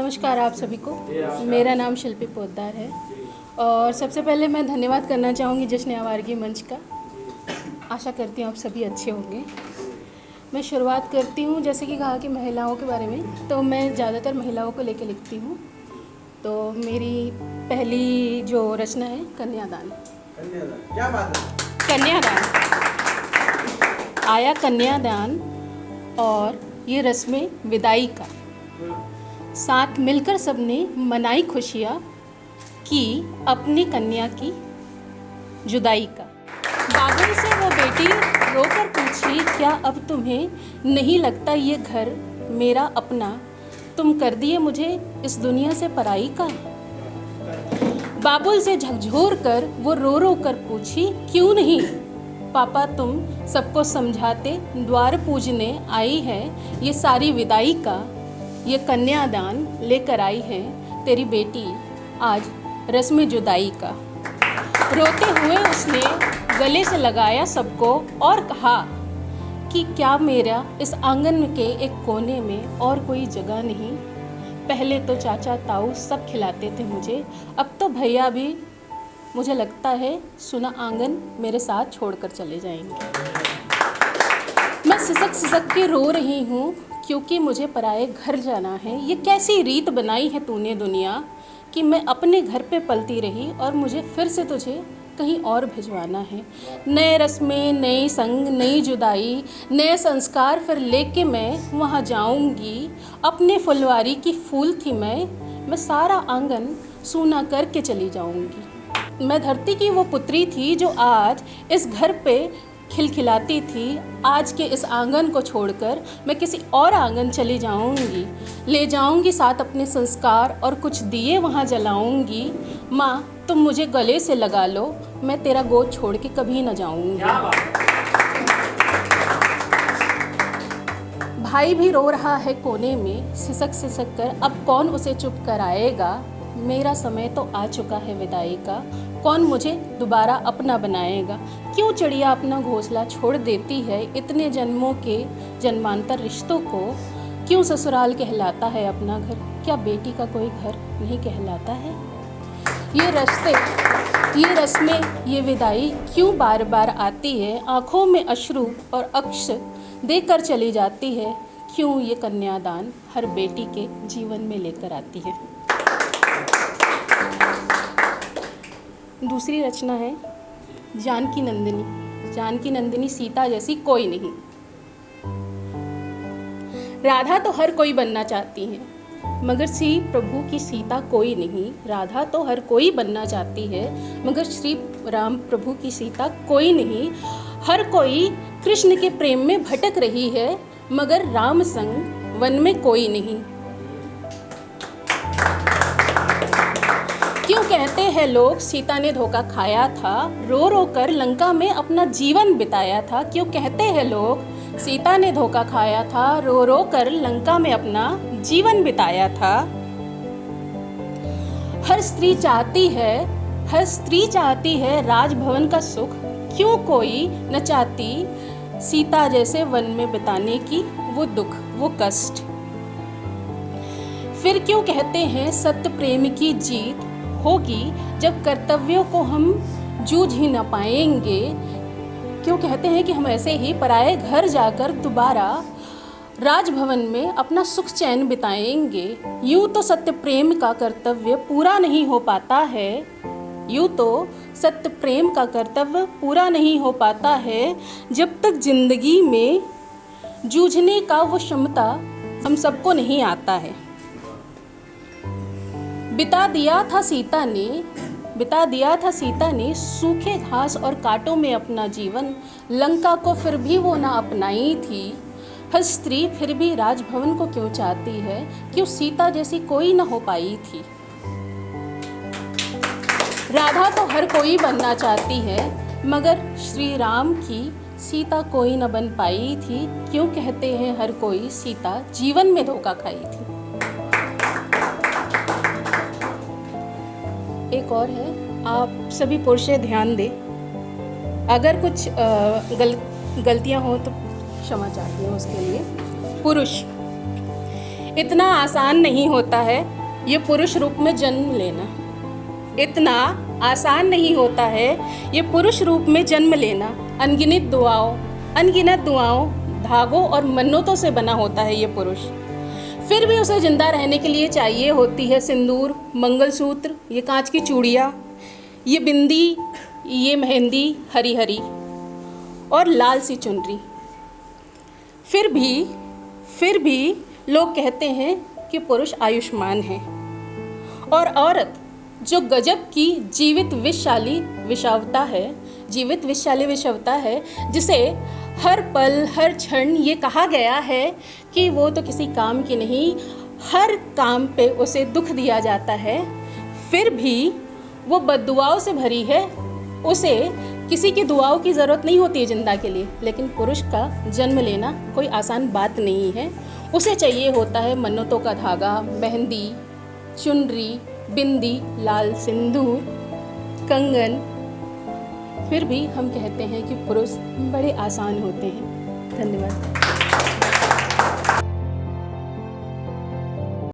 नमस्कार आप सभी को। मेरा नाम शिल्पी पोद्दार है और सबसे पहले मैं धन्यवाद करना चाहूँगी जश्न आवारगी मंच का। आशा करती हूँ आप सभी अच्छे होंगे। मैं शुरुआत करती हूँ, जैसे कि कहा कि महिलाओं के बारे में, तो मैं ज़्यादातर महिलाओं को लेकर लिखती हूँ। तो मेरी पहली जो रचना है कन्यादान। क्या बात है? कन्यादान। आया कन्यादान और ये रस्में विदाई का, साथ मिलकर सबने मनाई खुशियाँ की अपनी कन्या की जुदाई का। बाबुल से वो बेटी रोकर पूछी, क्या अब तुम्हें नहीं लगता ये घर मेरा अपना, तुम कर दिए मुझे इस दुनिया से पराई का। बाबुल से झकझोर कर वो रो रो कर पूछी, क्यों नहीं पापा तुम सबको समझाते, द्वार पूजने आई है ये सारी विदाई का। ये कन्यादान लेकर आई है तेरी बेटी आज रस्म जुदाई का। रोते हुए उसने गले से लगाया सबको और कहा कि क्या मेरा इस आंगन के एक कोने में और कोई जगह नहीं। पहले तो चाचा ताऊ सब खिलाते थे मुझे, अब तो भैया भी मुझे लगता है सुना आंगन मेरे साथ छोड़कर चले जाएंगे। मैं सिसक सिसक के रो रही हूँ क्योंकि मुझे पराए घर जाना है। ये कैसी रीत बनाई है तूने दुनिया कि मैं अपने घर पे पलती रही और मुझे फिर से तुझे कहीं और भिजवाना है। नए रस्में, नई संग, नई जुदाई, नए संस्कार फिर लेके मैं वहाँ जाऊँगी। अपने फुलवारी की फूल थी मैं सारा आंगन सूना करके चली जाऊँगी। मैं धरती की वो पुत्री थी जो आज इस घर पे खिलखिलाती थी। आज के इस आंगन को छोड़कर मैं किसी और आंगन चली जाऊंगी। ले जाऊंगी साथ अपने संस्कार और कुछ दिए वहाँ जलाऊंगी। माँ तुम मुझे गले से लगा लो, मैं तेरा गोद छोड़ के कभी न जाऊंगी। भाई भी रो रहा है कोने में सिसक सिसक कर, अब कौन उसे चुप कराएगा। मेरा समय तो आ चुका है विदाई का, कौन मुझे दोबारा अपना बनाएगा। क्यों चिड़िया अपना घोंसला छोड़ देती है, इतने जन्मों के जन्मांतर रिश्तों को क्यों ससुराल कहलाता है अपना घर। क्या बेटी का कोई घर नहीं कहलाता है। ये रिश्ते, ये रस्में, ये विदाई क्यों बार बार आती है। आँखों में अश्रु और अक्ष देकर चली जाती है। क्यों ये कन्यादान हर बेटी के जीवन में लेकर आती है। दूसरी रचना है जानकी नंदिनी। जानकी नंदिनी सीता जैसी कोई नहीं। राधा तो हर कोई बनना चाहती है मगर श्री प्रभु की सीता कोई नहीं। राधा तो हर कोई बनना चाहती है मगर श्री राम प्रभु की सीता कोई नहीं। हर कोई कृष्ण के प्रेम में भटक रही है मगर राम संग वन में कोई नहीं। क्यों कहते हैं लोग सीता ने धोखा खाया था, रो रो कर लंका में अपना जीवन बिताया था। क्यों कहते हैं लोग सीता ने धोखा खाया था, रो रो कर लंका में अपना जीवन बिताया था। हर स्त्री चाहती है राजभवन का सुख। क्यों कोई न चाहती सीता जैसे वन में बिताने की वो दुख, वो कष्ट। फिर क्यों कहते हैं सत्य प्रेम की जीत होगी जब कर्तव्यों को हम जूझ ही न पाएंगे। क्यों कहते हैं कि हम ऐसे ही पराए घर जाकर दोबारा राजभवन में अपना सुख चैन बिताएंगे। यूं तो सत्य प्रेम का कर्तव्य पूरा नहीं हो पाता है। यूं तो सत्य प्रेम का कर्तव्य पूरा नहीं हो पाता है जब तक जिंदगी में जूझने का वो क्षमता हम सबको नहीं आता है। बिता दिया था सीता ने सूखे घास और कांटों में अपना जीवन। लंका को फिर भी वो ना अपनाई थी। हर स्त्री फिर भी राजभवन को क्यों चाहती है। क्यों सीता जैसी कोई ना हो पाई थी। राधा तो हर कोई बनना चाहती है मगर श्री राम की सीता कोई न बन पाई थी। क्यों कहते हैं हर कोई सीता जीवन में धोखा खाई थी। एक और है, आप सभी पुरुष ध्यान दें। अगर कुछ गलतियां हो तो क्षमा चाहती हूँ उसके लिए। पुरुष, इतना आसान नहीं होता है ये पुरुष रूप में जन्म लेना। इतना आसान नहीं होता है ये पुरुष रूप में जन्म लेना। अनगिनत दुआओं, धागों और मन्नतों से बना होता है ये पुरुष। फिर भी उसे जिंदा रहने के लिए चाहिए होती है सिंदूर, मंगलसूत्र, ये कांच की चूड़ियाँ, ये बिंदी, ये मेहंदी हरी हरी और लाल सी चुनरी। फिर भी लोग कहते हैं कि पुरुष आयुष्मान है और औरत जो गजब की जीवित विषशाली विषावता है, जिसे हर पल हर क्षण ये कहा गया है कि वो तो किसी काम की नहीं, हर काम पे उसे दुख दिया जाता है, फिर भी वो बद्दुआओं से भरी है। उसे किसी की दुआओं की ज़रूरत नहीं होती है जिंदा के लिए, लेकिन पुरुष का जन्म लेना कोई आसान बात नहीं है। उसे चाहिए होता है मन्नतों का धागा, मेहंदी, चुनरी, बिंदी, लाल सिंदूर, कंगन। फिर भी हम कहते हैं कि पुरुष बड़े आसान होते हैं। धन्यवाद।